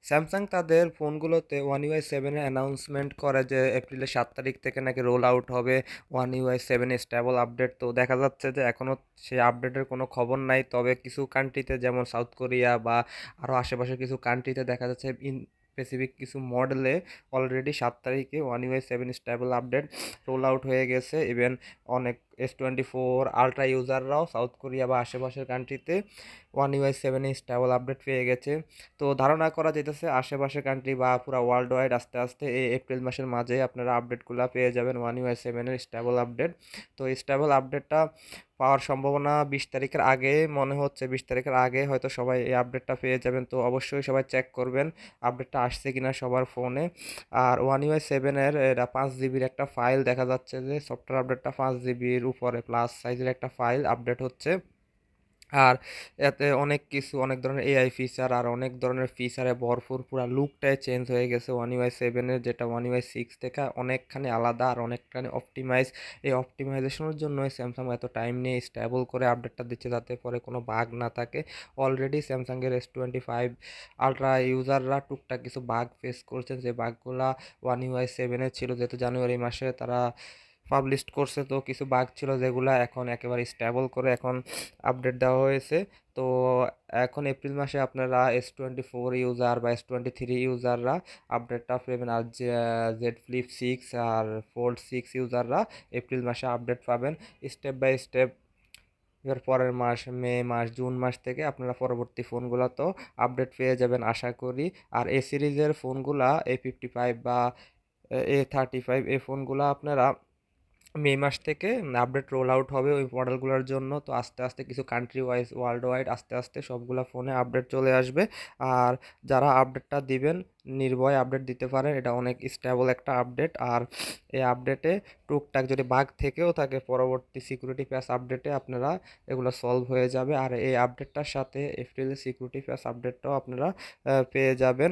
Samsung তাদের ফোনগুলোতে one UI সেভেনের অ্যানাউন্সমেন্ট করে যে এপ্রিলের 7 তারিখ থেকে নাকি রোল আউট হবে one UI seven stable update. তো দেখা যাচ্ছে যে এখনও সেই আপডেটের কোনো খবর নাই, তবে কিছু কান্ট্রিতে যেমন সাউথ কোরিয়া বা আরও আশেপাশের কিছু কান্ট্রিতে দেখা যাচ্ছে স্পেসিফিক কিছু মডেলে অলরেডি 7 তারিখে one UI seven stable update roll out হয়ে গেছে। ইভেন অনেক S24 আলট্রা ইউজাররাও সাউথ কোরিয়া বা আশেপাশের কান্ট্রিতে one UI seven stable update পেয়ে গেছে। তো ধারণা করা যেতেছে আশেপাশের কান্ট্রি বা পুরো ওয়ার্ল্ড ওয়াইড আস্তে আস্তে এই এপ্রিল মাসের মাঝে আপনারা আপডেটগুলো পেয়ে যাবেন ওয়ান ইউআই সেভেনের স্টেবল আপডেট। তো স্টেবল আপডেটটা পাওয়ার সম্ভাবনা 20 তারিখের আগে মনে হচ্ছে, 20 তারিখের আগে হয়তো সবাই এই আপডেটটা পেয়ে যাবেন। তো অবশ্যই সবাই চেক করবেন আপডেটটা আসছে কিনা সবার ফোনে। আর ওয়ান ইউআই সেভেনের এটা 5 জিবির একটা ফাইল, দেখা যাচ্ছে যে সফটওয়্যার আপডেটটা 5 জিবির উপরে প্লাস সাইজের একটা ফাইল আপডেট হচ্ছে। আর এতে অনেক কিছু, অনেক ধরনের এআই ফিচার আর অনেক ধরনের ফিচারে ভরপুর, পুরো লুকটাই চেঞ্জ হয়ে গেছে ওয়ান ইউআই সেভেনের, যেটা ওয়ান ইউআই সিক্স থেকে অনেকখানি আলাদা আর অনেকখানি অপটিমাইজ। এই অপটিমাইজেশনের জন্যই স্যামসাং এত টাইম নিয়ে স্টেবল করে আপডেটটা দিচ্ছে যাতে পরে কোনো বাগ না থাকে। অলরেডি স্যামসাংয়ের S25 আলট্রা ইউজাররা টুকটাক কিছু বাগ ফেস করছে, যে বাগগুলা ওয়ান ইউআই সেভেনে ছিল, যেহেতু জানুয়ারি মাসে তারা পাবলিশ করছে। তো কিছু বাগ ছিল যেগুলা এখন একেবারে স্টেবল করে এখন আপডেট দেওয়া হয়েছে। তো এখন এপ্রিল মাসে আপনারা S24 ইউজার বা S23 ইউজাররা আপডেটটা পাবেন, আর জেড ফ্লিপ 6 আর ফোল্ড 6 ইউজাররা এপ্রিল মাসে আপডেট পাবেন। স্টেপ বাই স্টেপ এবার পরের মাস মে মাস জুন মাস থেকে আপনারা পরবর্তী ফোনগুলো তো আপডেট পেয়ে যাবেন আশা করি। আর এ সিরিজের ফোনগুলা A55 বা A35 এই ফোনগুলো আপনারা মে মাস থেকে আপডেট রোল আউট হবে ওই মডেলগুলোর জন্য। তো আস্তে আস্তে কিছু কান্ট্রি ওয়াইজ ওয়ার্ল্ড ওয়াইড আস্তে আস্তে সবগুলো ফোনে আপডেট চলে আসবে। আর যারা আপডেটটা দিবেন নির্ভয়ে আপডেট দিতে পারেন, এটা অনেক স্টেবল একটা আপডেট। আর এই আপডেটে টুকটাক যদি বাগ থেকেও থাকে পরবর্তী সিকিউরিটি প্যাচ আপডেটে আপনারা এগুলো সলভ হয়ে যাবে। আর এই আপডেটটার সাথে এপ্রিলের সিকিউরিটি প্যাচ আপডেটটাও আপনারা পেয়ে যাবেন।